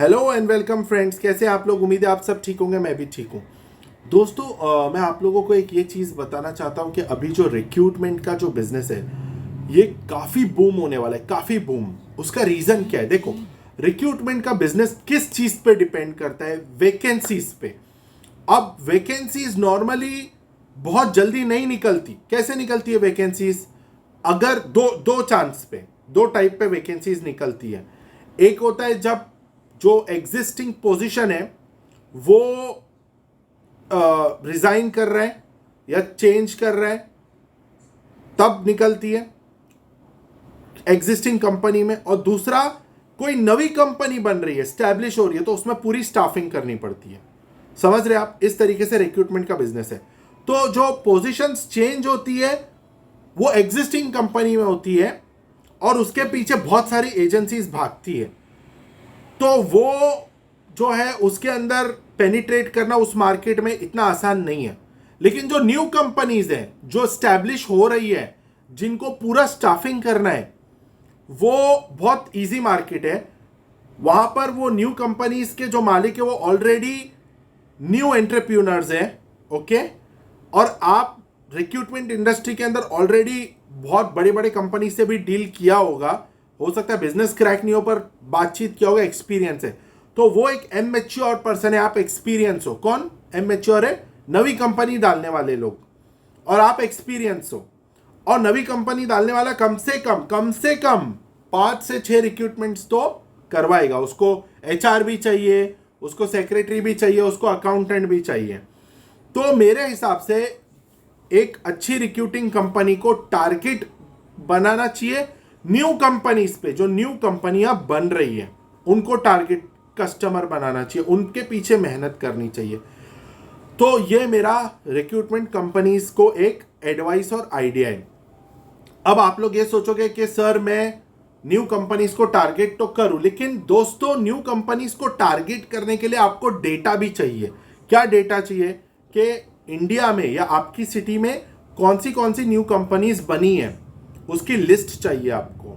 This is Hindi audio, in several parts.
हेलो एंड वेलकम फ्रेंड्स, कैसे आप लोग। उम्मीद है आप सब ठीक होंगे, मैं भी ठीक हूँ। दोस्तों, मैं आप लोगों को एक ये चीज़ बताना चाहता हूँ कि अभी जो रिक्रूटमेंट का जो बिजनेस है ये काफ़ी बूम होने वाला है, काफ़ी बूम। उसका रीज़न क्या है? देखो, रिक्रूटमेंट का बिजनेस किस चीज़ पे डिपेंड करता है? वैकेंसीज पे। अब वैकेंसीज नॉर्मली बहुत जल्दी नहीं निकलती। कैसे निकलती है वैकेंसीज? अगर दो दो चांस पे, दो टाइप पे वैकेंसीज निकलती है। एक होता है जब जो एग्जिस्टिंग पोजीशन है वो रिजाइन कर रहा है या चेंज कर रहा है, तब निकलती है एग्जिस्टिंग कंपनी में। और दूसरा, कोई नवी कंपनी बन रही है, स्टैब्लिश हो रही है, तो उसमें पूरी स्टाफिंग करनी पड़ती है। समझ रहे आप? इस तरीके से रिक्रूटमेंट का बिजनेस है। तो जो पोजीशंस चेंज होती है वो एग्जिस्टिंग कंपनी में होती है और उसके पीछे बहुत सारी एजेंसीज भागती है। तो वो जो है उसके अंदर पेनिट्रेट करना उस मार्केट में इतना आसान नहीं है। लेकिन जो न्यू कंपनीज हैं, जो स्टैब्लिश हो रही है, जिनको पूरा स्टाफिंग करना है, वो बहुत इजी मार्केट है। वहां पर वो न्यू कंपनीज के जो मालिक है वो ऑलरेडी न्यू एंटरप्रेन्योर्स हैं। ओके। और आप रिक्रूटमेंट इंडस्ट्री के अंदर ऑलरेडी बहुत बड़े बड़े कंपनी से भी डील किया होगा। हो सकता है बिजनेस क्रैक नहीं हो पर बातचीत किया होगा, एक्सपीरियंस है। तो वो एक एमैच्योर पर्सन है, आप एक्सपीरियंस हो। कौन एमैच्योर है? नवी कंपनी डालने वाले लोग। और आप एक्सपीरियंस हो। और नवी कंपनी डालने वाला कम से कम 5 से 6 रिक्रूटमेंट्स तो करवाएगा। उसको एचआर भी चाहिए, उसको सेक्रेटरी भी चाहिए, उसको अकाउंटेंट भी चाहिए। तो मेरे हिसाब से एक अच्छी रिक्रूटिंग कंपनी को टारगेट बनाना चाहिए न्यू कंपनीज पे। जो न्यू कंपनियां बन रही है उनको टारगेट कस्टमर बनाना चाहिए, उनके पीछे मेहनत करनी चाहिए। तो ये मेरा रिक्रूटमेंट कंपनीज को एक एडवाइस और आइडिया है। अब आप लोग ये सोचोगे कि सर मैं न्यू कंपनीज को टारगेट तो करूं, लेकिन दोस्तों न्यू कंपनीज को टारगेट करने के लिए आपको डेटा भी चाहिए। क्या डेटा चाहिए? कि इंडिया में या आपकी सिटी में कौन सी न्यू कंपनीज बनी है, उसकी लिस्ट चाहिए आपको।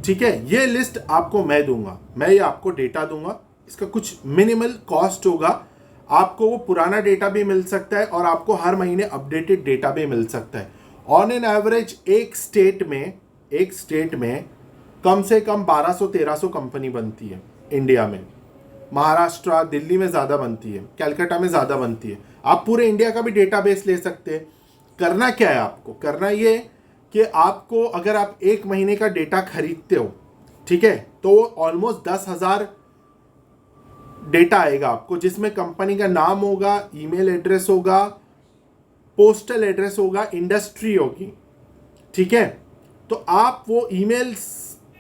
ठीक है, ये लिस्ट आपको मैं दूंगा, मैं ये आपको डेटा दूंगा। इसका कुछ मिनिमल कॉस्ट होगा। आपको वो पुराना डेटा भी मिल सकता है और आपको हर महीने अपडेटेड डेटा भी मिल सकता है। ऑन एन एवरेज एक स्टेट में कम से कम 1200-1300 कंपनी बनती है इंडिया में। महाराष्ट्र, दिल्ली में ज़्यादा बनती है, कलकत्ता में ज़्यादा बनती है। आप पूरे इंडिया का भी डेटाबेस ले सकते हैं। करना क्या है आपको? करना ये कि आपको, अगर आप एक महीने का डेटा खरीदते हो, ठीक है, तो ऑलमोस्ट 10,000 डेटा आएगा आपको, जिसमें कंपनी का नाम होगा, ईमेल एड्रेस होगा, पोस्टल एड्रेस होगा, इंडस्ट्री होगी। ठीक है, तो आप वो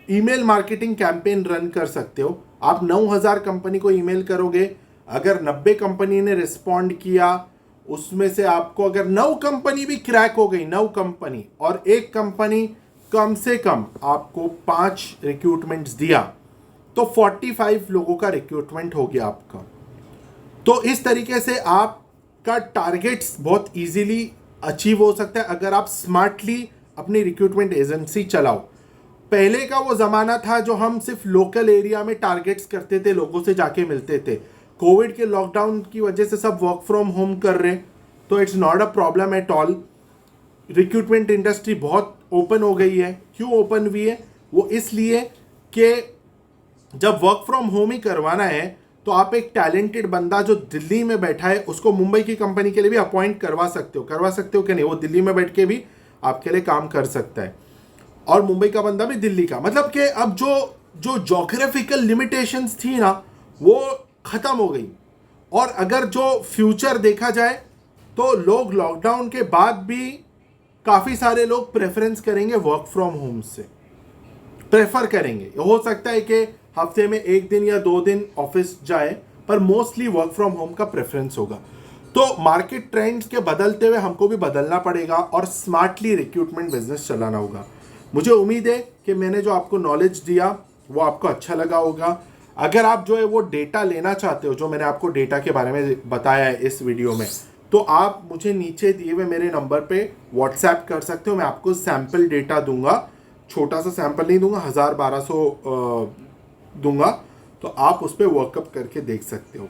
ईमेल मार्केटिंग कैंपेन रन कर सकते हो। आप 9,000 कंपनी को ईमेल करोगे। अगर 90 कंपनी ने रिस्पॉन्ड किया, उसमें से आपको अगर 9 कंपनी भी क्रैक हो गई, 9 कंपनी, और एक कंपनी कम से कम आपको 5 रिक्रूटमेंट्स दिया, तो 45 लोगों का रिक्रूटमेंट हो गया आपका। तो इस तरीके से आपका टारगेट्स बहुत इजीली अचीव हो सकता है अगर आप स्मार्टली अपनी रिक्रूटमेंट एजेंसी चलाओ। पहले का वो ज़माना था जो हम सिर्फ लोकल एरिया में टारगेट्स करते थे, लोगों से जाके मिलते थे। कोविड के लॉकडाउन की वजह से सब वर्क फ्रॉम होम कर रहे, तो it's not a problem at all. Recruitment industry बहुत ओपन हो गई है। क्यों ओपन हुई है? वो इसलिए कि जब वर्क फ्रॉम होम ही करवाना है तो आप एक टैलेंटेड बंदा जो दिल्ली में बैठा है उसको मुंबई की कंपनी के लिए भी अपॉइंट करवा सकते हो कि नहीं? वो दिल्ली में बैठ के भी आपके लिए काम कर सकता है और मुंबई का बंदा भी दिल्ली का। मतलब कि अब जो जोग्राफिकल लिमिटेशंस थी ना, वो खत्म हो गई। और अगर जो फ्यूचर देखा जाए तो लोग लॉकडाउन के बाद भी काफ़ी सारे लोग प्रेफरेंस करेंगे वर्क फ्रॉम होम से, प्रेफर करेंगे। हो सकता है कि हफ्ते में 1 दिन या 2 दिन ऑफिस जाए, पर मोस्टली वर्क फ्रॉम होम का प्रेफरेंस होगा। तो मार्केट ट्रेंड्स के बदलते हुए हमको भी बदलना पड़ेगा और स्मार्टली रिक्रूटमेंट बिजनेस चलाना होगा। मुझे उम्मीद है कि मैंने जो आपको नॉलेज दिया वो आपको अच्छा लगा होगा। अगर आप जो है वो डेटा लेना चाहते हो, जो मैंने आपको डेटा के बारे में बताया है इस वीडियो में, तो आप मुझे नीचे दिए हुए मेरे नंबर पे व्हाट्सएप कर सकते हो। मैं आपको सैम्पल डेटा दूंगा, छोटा सा सैंपल नहीं दूंगा, 1000-1200 दूंगा। तो आप उस पर वर्कअप करके देख सकते हो।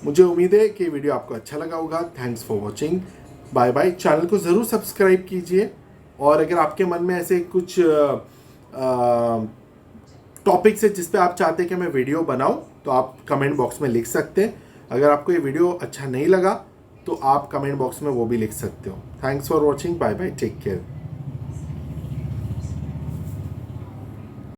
मुझे उम्मीद है कि वीडियो आपको अच्छा लगा होगा। Thanks for watching, bye bye. Channel को ज़रूर सब्सक्राइब कीजिए, और अगर आपके मन में ऐसे कुछ टॉपिक्स है जिस पे आप चाहते हैं कि मैं वीडियो बनाऊं, तो आप कमेंट बॉक्स में लिख सकते हैं। अगर आपको ये वीडियो अच्छा नहीं लगा तो आप कमेंट बॉक्स में वो भी लिख सकते हो। Thanks for watching, bye bye, take care.